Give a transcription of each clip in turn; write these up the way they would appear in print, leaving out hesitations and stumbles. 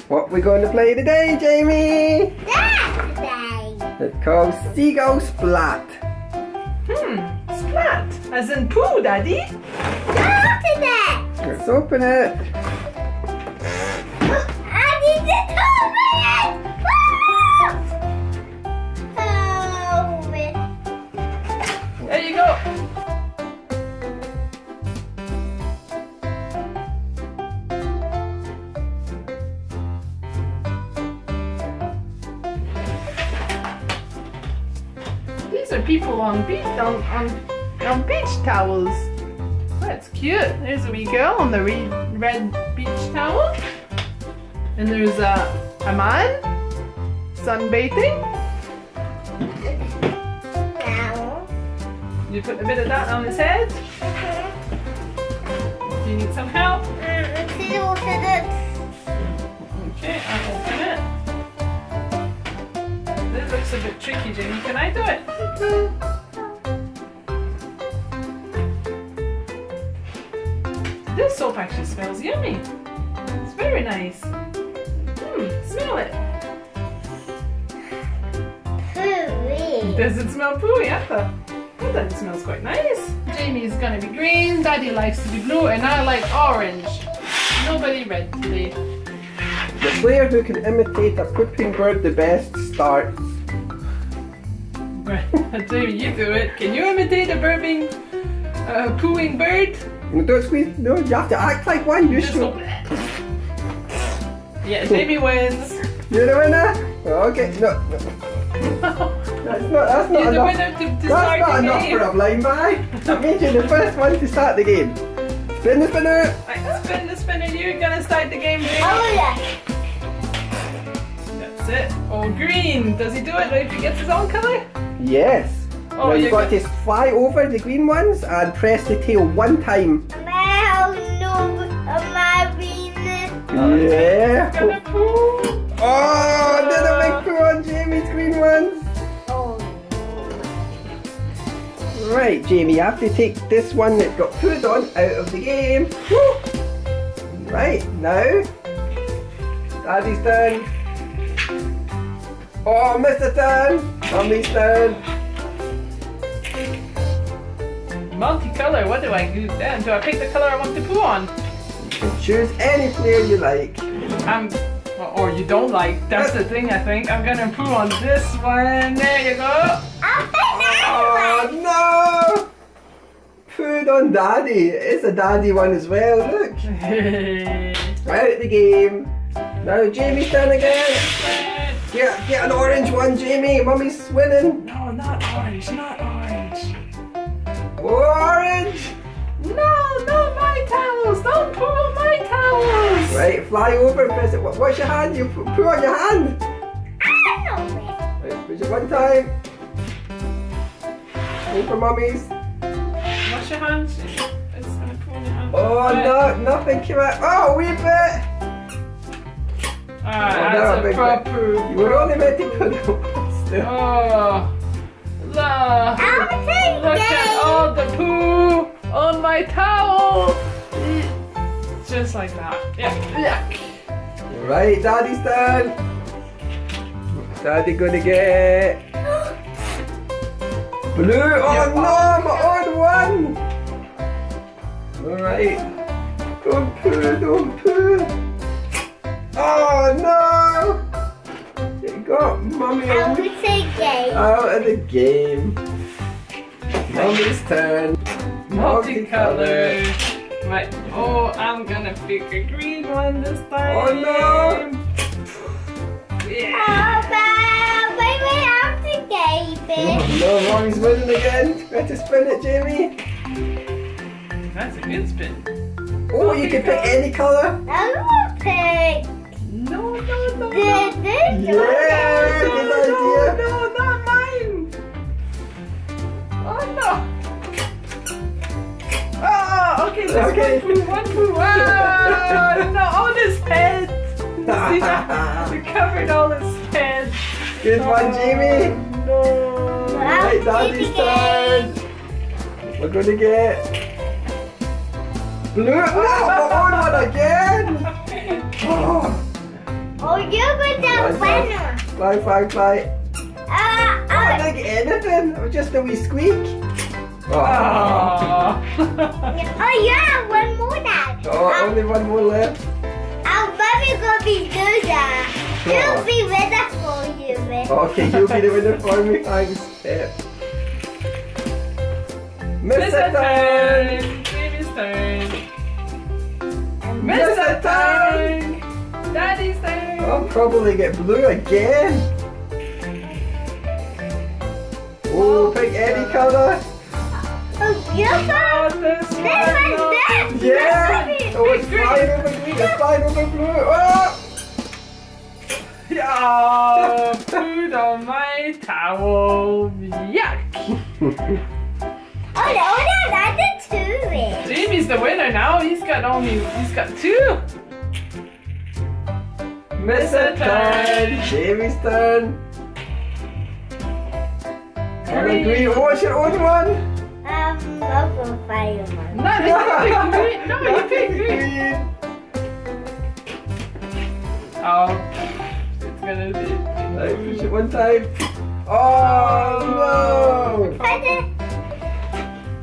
What are we going to play today, Jamie? Today. It's called Seagull Splat. Splat. As in poo, Daddy. Open it. Let's open it. I need to open it. Open. There you go. These are people on beach towels. That's cute. There's a wee girl on the red beach towel. And there's a man sunbathing. Now. You put a bit of that on his head. Do you need some help? See open it. Okay, I'll open it. This looks a bit tricky, Jamie. Can I do it? This soap actually smells yummy. It's very nice. Smell it. Hooey. Does it smell pooey? I thought it smells quite nice. Jamie's gonna be green, Daddy likes to be blue, and I like orange. Nobody red today. The player who can imitate a pooping bird the best starts. Jamie, you do it. Can you imitate a pooing bird? No, don't squeeze. No, you have to act like one. You Just should. open it. Yeah, Jamie wins. You're the winner. Okay, no. That's not You're the enough. winner to That's start not the enough game. for a blind bag. That means you're the first one to start the game. Spin the spinner. Right, spin the spinner. You're gonna start the game, Jamie. Oh yeah. That's it. Oh, green. Does he do it if he gets his own color? Yes. Oh, now you you've got to fly over the green ones and press the tail one time. Yeah. Gonna poo. Oh, did a big poo on Jamie's green ones. Right, Jamie, you have to take this one that got pooed on out of the game. Woo. Right, now, Daddy's turn. Oh, Mr. Turn. Mummy's turn. Multicolor. What do I do then? Do I pick the color I want to poo on? You can choose any player you like. Or you don't like. That's the thing. I think I'm gonna poo on this one. There you go. Oh no! Pooed on Daddy. It's a Daddy one as well, look. Out the game. Now Jamie's turn again. Get an orange one, Jamie. Mummy's winning. No, not orange. Not orange. Orange! No, not my towels. Don't poo on my towels. Right, fly over and press it. What's your hand? You poo on your hand. Right, push it one time. Go for Mummy's. Wash your hands. It's gonna poo on your hands. Oh no, nothing came out. Oh, wee bit. Alright, no, that's a big proper. You were only meant to put it on still. Oh, look at all the poo on my towel. Just like that. Yuck. Right, Daddy's turn. Daddy gonna get blue. Oh no, my own one. Alright. Don't poo. Oh no! It got Mummy out of the game. Mummy's turn. Multicolor. Right. Oh, I'm gonna pick a green one this time. Oh no! Yeah. No, Mommy's winning again. Better spin it, Jamie. That's a good spin. Oh, you can pick any colour. No. Yeah, good idea. No, not mine. Oh no. Oh, okay, there's one poo. Oh, no, all his head. We covered all his head. Good one, Jamie. No. Right, Daddy's turn. We're gonna get blue. Oh, my own one again. Oh. you go down winner. Fly, fly, fly. I didn't get anything. It was just a wee squeak. Oh, Oh, you have one more now. only one more left. Our mommy gonna be good that. You'll be winner for you, man. Okay, you'll be the winner for me. Thanks, Pep. Mr. Turn! Jamie's turn. Mr. Turn! Daddy's turn. I'll probably get blue again. Oh, pick any colour. Oh, beautiful. This This one's this. Yeah! Oh, it's flying over green, it's flying over blue. Oh! Yeah, food on my towel. Yuck. Oh, that's a two. Jamie's the winner now. He's got two. Mr. Turn! Jamie's turn. Green. Green. Oh, what's your own one? I'll go fireman. No, you picked green. No, you picked green. Oh, it's gonna be. Right, push it one time. Oh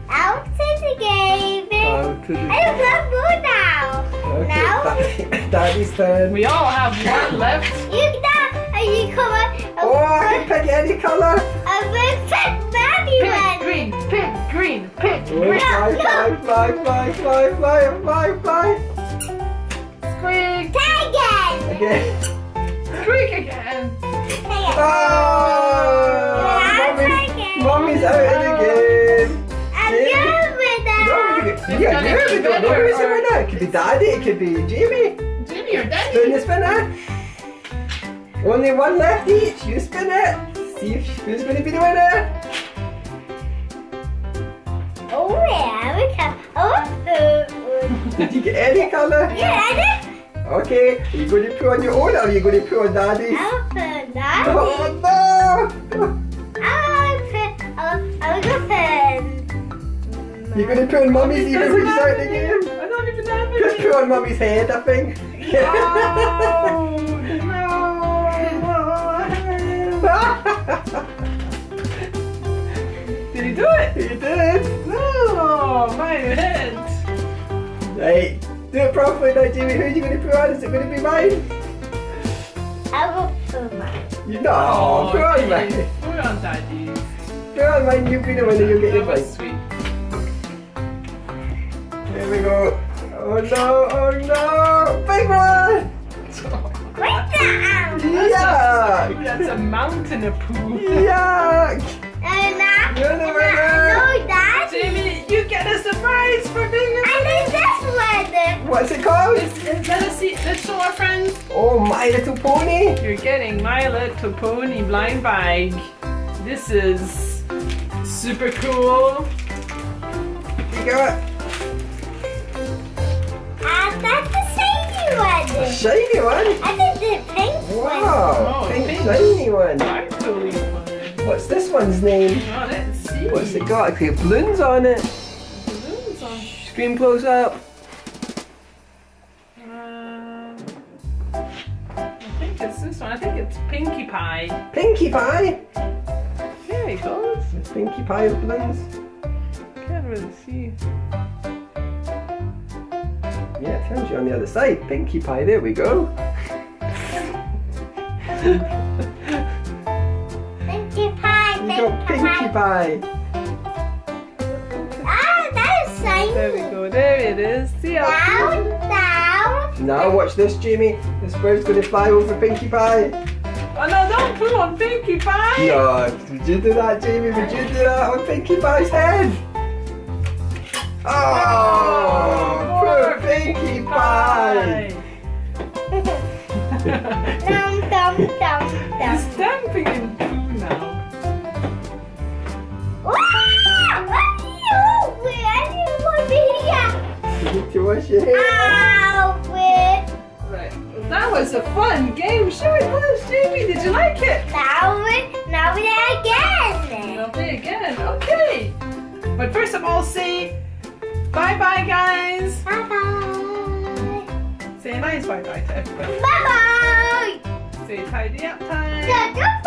Out to the game. no! To the... I don't have more now. Okay, Daddy's turn. We all have one left. You come on. Oh, I can pick any colour. I will pick Daddy Pick one. green. Pick green. Pick Oh, green. fly. Squeak. Tag it. Again. Squeak again. Oh! Mommy's out of the game. I'm Jamie. good with that. Yeah, we don't know who's the winner. It could be Daddy, it could be Jamie. Jamie or Daddy? Spin the spinner. Only one left each. You spin it. See who's going to be the winner. Oh, yeah, we can. Oh, Did you get any colour? yeah, I did. Okay, are you going to put on your own or are you going to put on Daddy's? I'll put Daddy. Oh no! I'll go put. You're going to put on Mummy's even when you start the game? I don't even have it. Just put on Mummy's head, I think. Did he do it? You did! No, my head. Right, do it properly now, Jamie. Who are you going to put on? Is it going to be mine? I'll go put mine. You know, put on mine. Put on Daddy's. Put on mine, you'll be the winner, you'll get your That was mine. sweet. There we go. Oh no, big one! Wait down. Yuck! That's a mountain of poo. Yuck! You're the winner. No, Dad. Jamie, you get a surprise for being a I need this one. What's it called? Let's show our friends. Oh, My Little Pony! You're getting My Little Pony blind bag. This is super cool. You got That's the shiny one. a shiny one? I think the pink one. Wow, Oh, pink pink. shiny one. Actually fun. What's this one's name? Oh, let's see. What's it got? Okay, balloons on it. Balloons on. Screen close up. I think it's this one. I think it's Pinkie Pie. Pinkie Pie. There he goes. It's Pinkie Pie with balloons. Can't really see. Yeah, it tells you on the other side. Pinkie Pie, there we go. Pinkie Pie. You got Pinkie Pie. Ah, that is shiny. There we go. There it is. See how Down. Now watch this, Jamie. This bird's going to fly over Pinkie Pie. Oh no, don't put on Pinkie Pie! No, did you do that, Jamie? Would you do that on Pinkie Pie's head? Oh, poor Pinkie Pie. Dum. He's stamping in poo now. You need to wash your hands. Right. That was a fun game. Show it to us, Jamie. Did you like it? Now we again. I'll play again. Okay. But first of all, say bye-bye, guys. Bye bye. Say a nice bye-bye to everybody. Bye bye. Say tidy up time. Yeah,